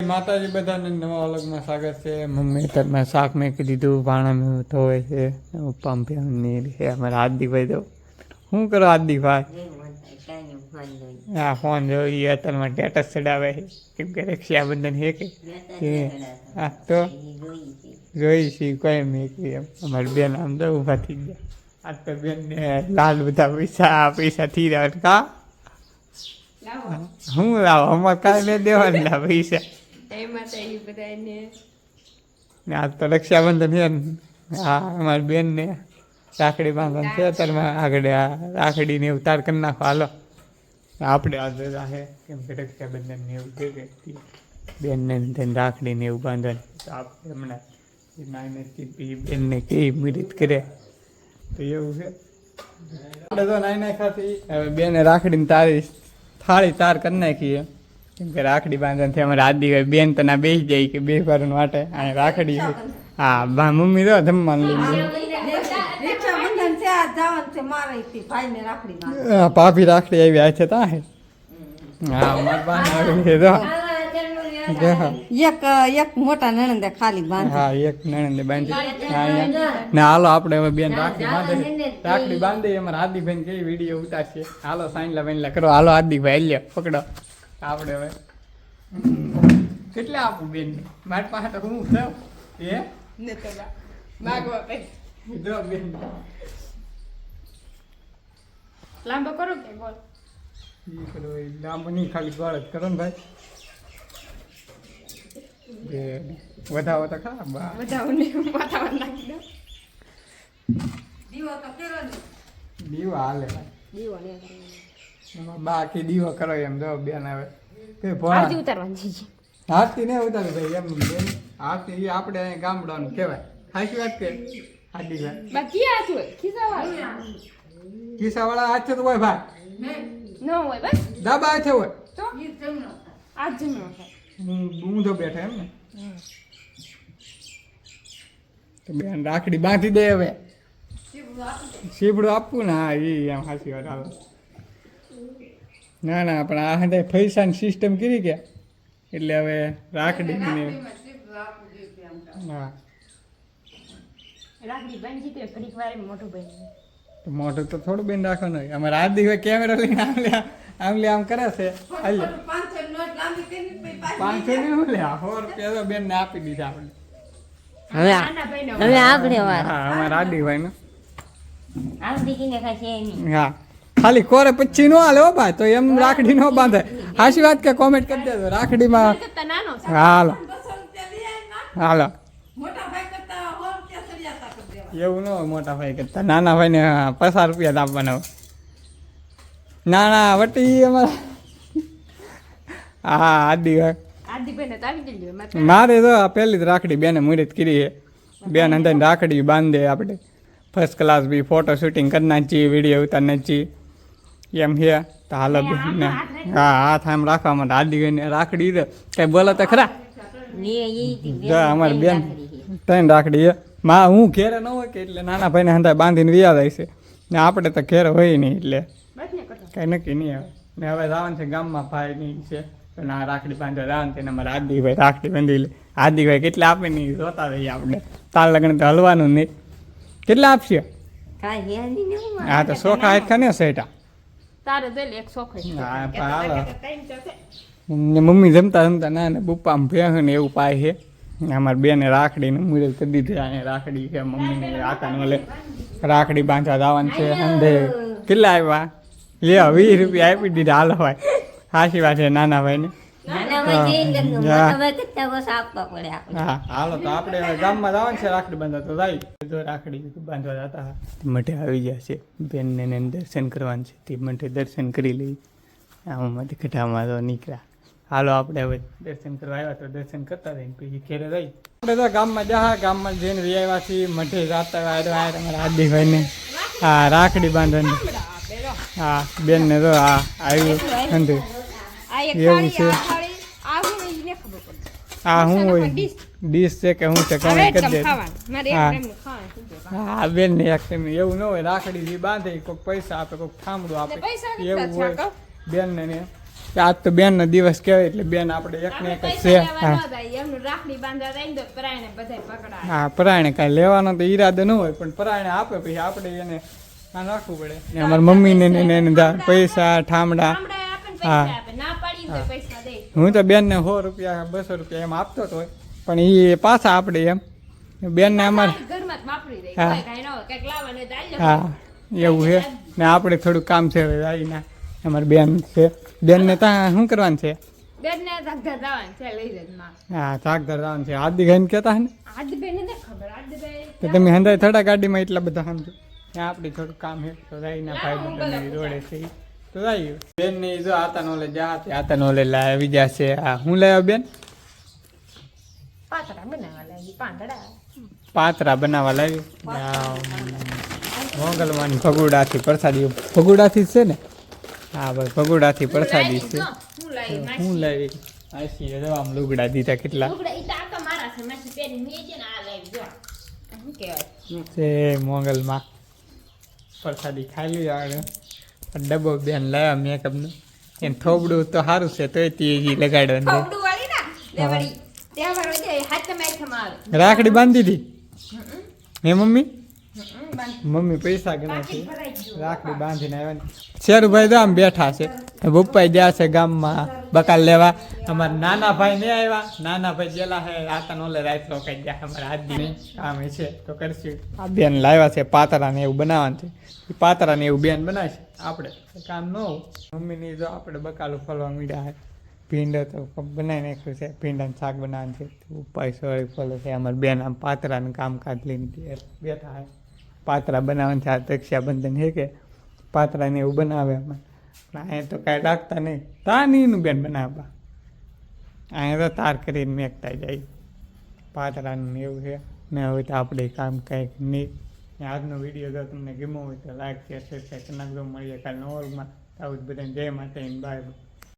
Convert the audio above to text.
માતાજી બધાને નવા વ્લોગમાં સ્વાગત છે. મમ્મી તરમાં શાક મેકી દીધું, ભાણા ધોવે છે, પંપની છે અમારા હાર્દિકભાઈ. તો શું કરો હાર્દિકભાઈ? હા, ફોન જોઈએ અત્યારમાં સ્ટેટસ ચડાવે છે કેમ કે રક્ષાબંધન છે કે હા તો જોઈ છીએ કોઈ મેકી એમ. અમારી બેન આમ તો ઊભા થઈ ગયા. આજ તો બેનને લાલ બધા પૈસા થઈ રહ્યા કા હું લાવો અમારે કાંઈ નહીં દેવાના પૈસા. આજ તો રક્ષાબંધન છે ને. હા, અમારી બેનને રાખડી બાંધવાનું છે અત્યારમાં. આગળ રાખડીને એવું તાર કરી નાખો હાલો. આપણે આ બધા છે કેમ કે રક્ષાબંધન એવું છે કે બેનને થઈને રાખડીને એવું બાંધવાનું. તો આપણે હમણાં બેનને કેવી મદદ કરે તો એવું છે. આપણે તો નાઈ ખાતી હવે બેને રાખડીને તારી થાળી તાર કરી નાખીએ કેમ કે રાખડી બાંધવાથી અમારે આદિ હોય બેન તો ના બેસી જાય કે બે વાર માટે અને રાખડી. હા, મમ્મી તો જમવાનું ભાભી રાખડી આવી આ છે તા હે. હા, એક મોટા નણંદે ખાલી બાંધી. હા, એક નણંદે બાંધી ને હાલો આપણે હવે બેન રાખડી બાંધે રાખડી બાંધી અમારે આદિભાઈ કેવી વિડીયો ઉતારશે. હાલો સાંજલા બેનલા કરો. હાલો આદિભાઈ લ્યો પકડો. આપણે હવે કેટલા આપું બેન? મારી પાસે તો હું થયો એ બેન લાંબો કરો કે બોલ લાંબો નહીં ખાલી ગોળ જ કરો ને ભાઈ. વધાવો તો ખરા દીવો હાલે બાકી દીવો કરો એમ જો બેન આવે હાથથી નહીં ઉતારે ભાઈ એમ બેન. હાથથી એ આપણે અહીંયા ગામડાનું કહેવાય. સાચી વાત કે ખિસ્સા વાળા હાથ છે તો હોય ભાઈ દાબા હાથે હોય ઊંધો બેઠા એમ ને. તો બેન રાખડી બાંધી દે હવે. સીબડું આપવું ને હા એ એમ સાચી વાત આવે. ના ના પણ આ હંધાય પૈસાની સિસ્ટમ કરી ગયા એટલે હવે રાખડી હા મોટું તો થોડું બેન રાખવાનું હોય. અમારે આદિ હોય કેમેરા લઈને આમ કરે છે. 500 ને હું લે 100 રૂપિયા તો બેન ને આપી દીધા આપણે. હવે આપણે હા અમારા આદિભાઈ ને આવડી હા ખાલી કોરે પછી નો હાલે હો ભાઈ. તો એમ રાખડી નો બાંધે. સાચી વાત કે કોમેન્ટ કરી દેજો રાખડીમાં. હાલો હાલો એવું ન હોય મોટા ભાઈ કરતા નાના ભાઈ ને 50 રૂપિયા આપવાના. ના ના વટી અમારા હા આદિભાઈ મારે તો પહેલી જ રાખડી બેને મુહૂર્ત કરી છે. બેન અંદર રાખડી બાંધે આપણે ફર્સ્ટ ક્લાસ બી ફોટો શૂટિંગ કરી નાખીએ વિડીયો ઉતાર નાખીએ એમ છે. તો હાલો બેન ને હા હાથ આમ રાખવા માટે આદિભાઈને રાખડી દે કઈ બોલો તો ખરા. અમારી બેન 3 રાખડી છે. માં હું ઘેરે ન હોય કે એટલે નાના ભાઈને હંધા બાંધીને વ્યા જાય છે ને આપણે તો ઘેરે હોય નહીં એટલે કાંઈ નક્કી નહીં આવે ને. હવે જવાનું છે ગામમાં ભાઈ નહીં છે તો ના રાખડી બાંધવા જવાનું છે ને અમારે આદિભાઈ રાખડી બાંધી લે. આદિભાઈ કેટલા આપે નહીં જોતા રહીએ આપણે. તાર લગ્ન તો હલવાનું નહીં. કેટલા આપશે? હા તો સોખા હાથા ને સેટા મમ્મી જમતા જમતા ના ને બુપ્પા ભેહ ને એવું પાય છે. અમારી બેને રાખડીને મુહૂર્ત કરી દીધી. અહીંયા રાખડી છે મમ્મીને આકાને ઓલે રાખડી બાંધવા જવાનું છે. અંધે કેટલા આવ્યા લે 20 રૂપિયા આપી દીધા. હાલો ભાઈ સાચી વાત છે નાના ભાઈને. હા હાલો તો આપણે ગામમાં જવાનું છે રાખડી બાંધવા. તો જાય તો રાખડી બાંધવા જતા મઠે આવી ગયા છે. બેનને દર્શન કરવાનું છે તે મઠે દર્શન કરી લઈ. આમાંથી કઢામાં તો નીકળ્યા. હાલો આપણે હવે દર્શન કરવા આવ્યા તો દર્શન કરતા રહીને પછી ઘેરે રહી. આપણે તો ગામમાં જા ગામમાં જઈને વી આવ્યા છીએ. મઠે જતા આવ્યા તમારા આદિભાઈને હા રાખડી બાંધવાની. હા બેનને તો હા આવ્યું અંધે એવું છે. હા શું હોય ડીશ છે કે શું છે કમેન્ટ કરી દે. હા બેન ને એક એવું ન હોય રાખડી બાંધે કોઈક પૈસા આપે કોઈક ઠામડું આપે એવું હોય બેન ને કે આજ તો બેનનો દિવસ કહેવાય એટલે બેન આપણે એકને એક જ છે. હા રાખડી બાંધવા જાય ને તો પરાયણે બધાય પકડાય. હા પરાયણે કાંઈ લેવાનો તો ઈરાદો ન હોય પણ પરાયણે આપે પછી આપણે એને આ નાખવું પડે ને અમારા મમ્મીને ને એને પૈસા ઠામડા ગામડાએ આપે ને હા. પૈસા આપે, ના પાડીને તો પૈસા દે. હું તો બેનને 100 રૂપિયા 200 રૂપિયા એમ આપતો જ હોય પણ એ પાછા આપણે એમ બેનને અમારે ઘરમાં જ વાપરી દે. હા. કોઈ કાંઈ ન હોય, કાંઈક લાવવાનું હોય તો આલી હા એવું છે ને આપણે થોડું કામ છે હવે આવીને અમારી બેન છે બેનને ત્યાં શું કરવાનું છે બેનને ધગધર દાવાનું છે, લઈ લે માં. હા શાક ધરવાનું છે આદિ ખાઈને કહેતા હે ને આદિબેનને નથી ખબર. આદિબેન તો તમે હંધાય થોડા ગાડીમાં એટલા બધા સમજો ત્યાં આપણે થોડું કામ છે તો રાઈના ભાઈ બંધ રોડે છે ઈ. તો રાઈ બેન ને જો આતા નોલે આતા નોલે લાવી ગયા છે આ હું લાવ્યા બેન પાતળા બનાવવા લાગી, પાંદડા. પાતરા બનાવવા લાવી મોગલવાની ભગુડાથી પ્રસાદી ભગુડાથી જ છે ને હા બસ ભગુડાથી પ્રસાદી છે હું લાવી માસી. હું લાવી આશી આમ લુગડા દીધા કેટલા લુગડા ઈ તો આ તો મારા છે, માસી પહેરીને મેં છે ને આ લાવી જો. આ શું કહેવાય? છે મોગલમાં પ્રસાદી ખાઈ લી આગળ ડબ્બો બેન લાવ્યા મેકઅપનું એને થોબડું તો સારું છે તોય તે લગાડવાનું ખવડું વાળી ના તે વાળી ત્યાં વાળી દે હાથમાં એકમાં આવે. રાખડી બાંધી દીધી હે મમ્મી બાંધ. મમ્મી પૈસા ગણે છે પાકીટ ભરાઈ ગયું. રાખડી બાંધીને આવ્યા શેરુભાઈ તો આમ બેઠા છે પપ્પાઈ ગયા છે ગામમાં બકાલ લેવા અમારા નાના ભાઈ ને આવ્યા નાના ભાઈ ગયેલા હે આતા નોલે રાત રોકાઈ ગયા અમારા આજની કામ છે તો કરશું આ બેન લાવ્યા છે પાતરા ને એવું બનાવવાનું છે એ પાતરા ને એવું બેન બનાવશે આપણે કામ ન હોય મમ્મીની જો આપણે બકાલું ફલવા મીડ્યા છે ભીંડો તો બનાવી નાખ્યું છે ભીંડાનું શાક બનાવવાનું છે ઉપાય સવારે ફલો છે અમારે બેન આમ પાતરાનું કામકાજ લઈને બેઠા છે પાતરા બનાવવાનું છે આ રક્ષાબંધન છે કે પાતરા ને એવું બનાવે અમે પણ અહીંયા તો કાંઈ રાખતા નહીં તાનીનું બેન બનાવવા અહીંયા તો તાર કરીને મેકતા જાય પાતરાનું ને એવું છે ને હવે તો આપણે કામ કાંઈક નહીં આજનો વિડીયો જો તમને ગમ્યો હોય તો લાઈક શેર સબસ્ક્રાઈબ કરી નાખજો મળીએ કાલે નવલમાં આવું જ બધાને જય માતાની બાય.